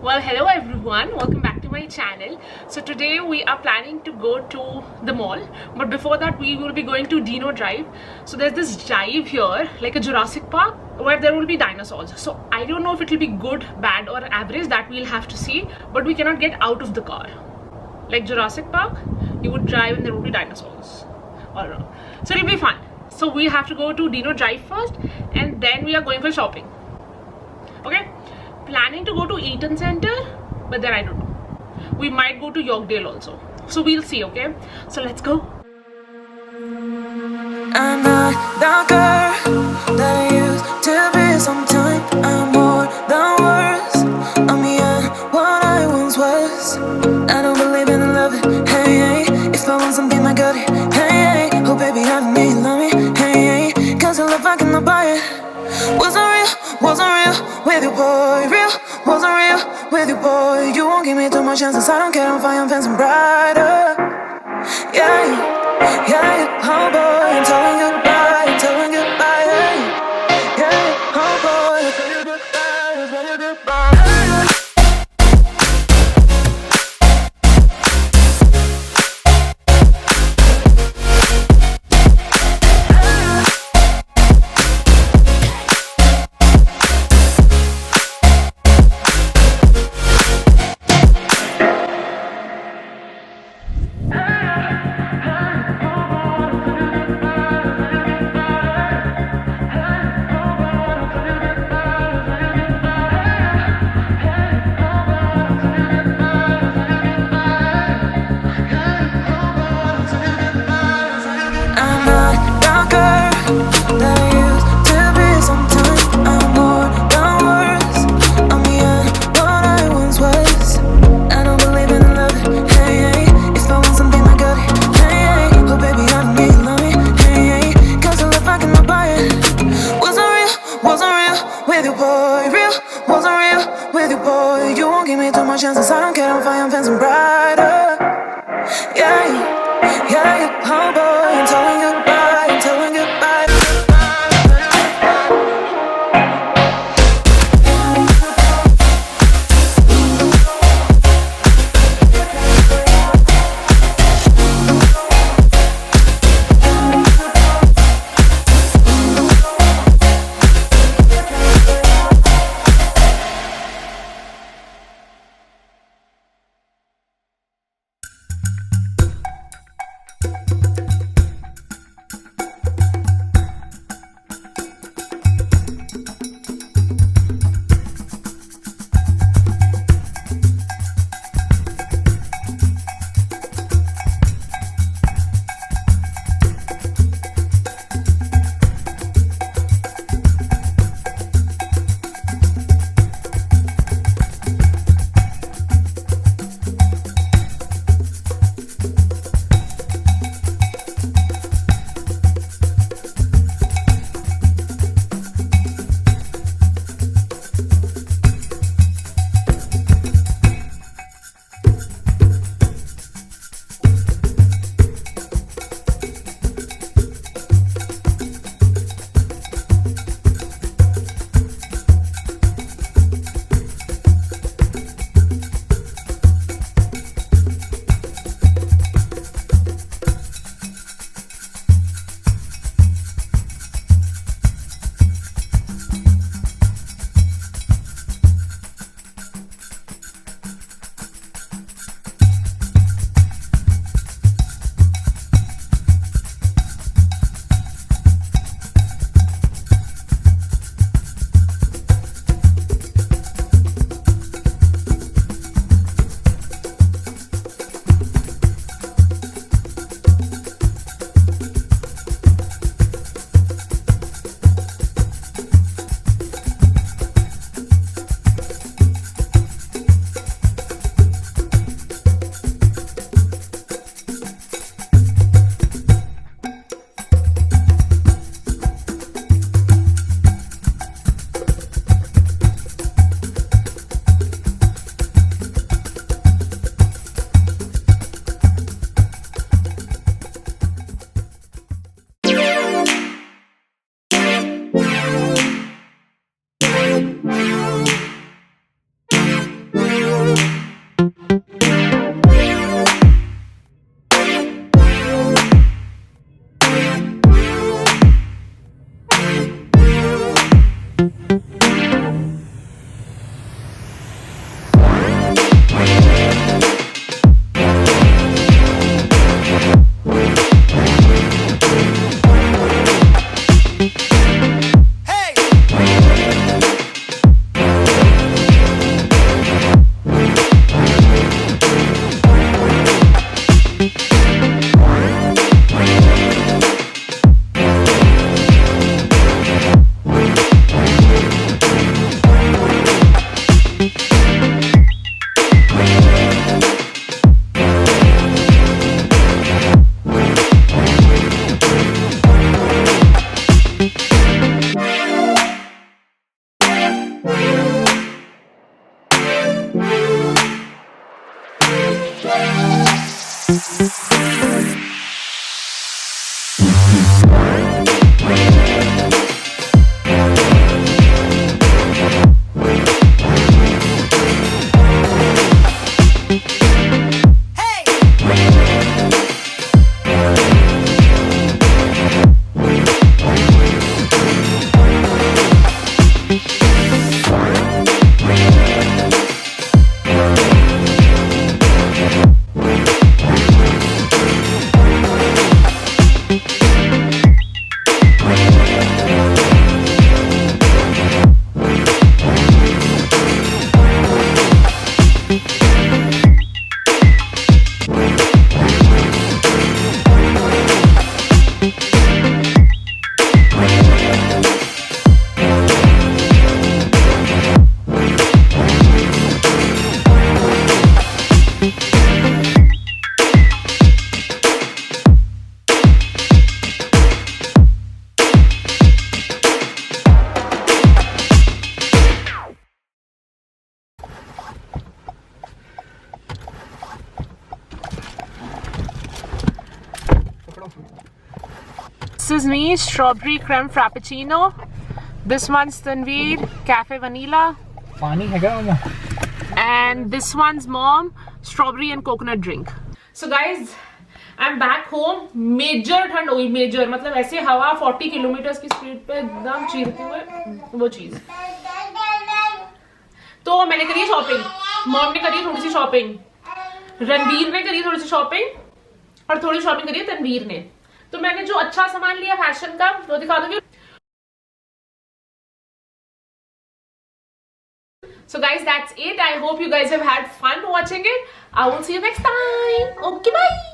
Well, hello everyone, welcome back to my channel. So today we are planning to go to the mall, but before that we will be going to Dino Drive. So there's this drive here, like a Jurassic Park, where there will be dinosaurs. So I don't know if it will be good, bad or average, that we'll have to see, but we cannot get out of the car. Like Jurassic Park, you would drive and there would be dinosaurs. Or so it'll be fun. So we have to go to Dino Drive first and then we are going for shopping. Okay? Planning to go to Eaton Center, but then I don't know. We might go to Yorkdale also. So we'll see, okay? So let's go. I'm not the girl that I used to be. Sometime I'm more than words. I'm beyond what I once was. I don't believe in love, hey, hey. If I want something, I got it, hey, hey. Oh baby, I need love me, hey, hey. Cause your love I cannot buy it. Wasn't real with you, boy. Real, wasn't real with you, boy. You won't give me too much chances. I don't care if I am fancy brighter. Yeah, yeah, oh boy, I'm telling you goodbye, I'm telling you goodbye. Yeah, oh boy, I'm telling you goodbye, I'm telling you goodbye. Chances, I don't care if I am fancy brighter. Yeah, yeah, oh boy, I'm telling you goodbye, I'm telling you goodbye. This is me, strawberry creme frappuccino. This one's Tanveer, cafe vanilla. And this one's mom, strawberry and coconut drink. So guys, I'm back home. Major ठंड हुई, major मतलब ऐसे हवा 40 kilometre की speed पे एकदम चीरते हुए वो चीज. तो मैंने करी शॉपिंग, मॉम ने करी थोड़ी सी शॉपिंग, रणवीर ने करी थोड़ी सी शॉपिंग और थोड़ी शॉपिंग करी तनवीर ने. तो मैंने जो अच्छा सामान लिया फैशन का वो दिखा दूंगी. So guys, that's it. I hope you guys have had fun watching it. I will see you next time. Okay, bye.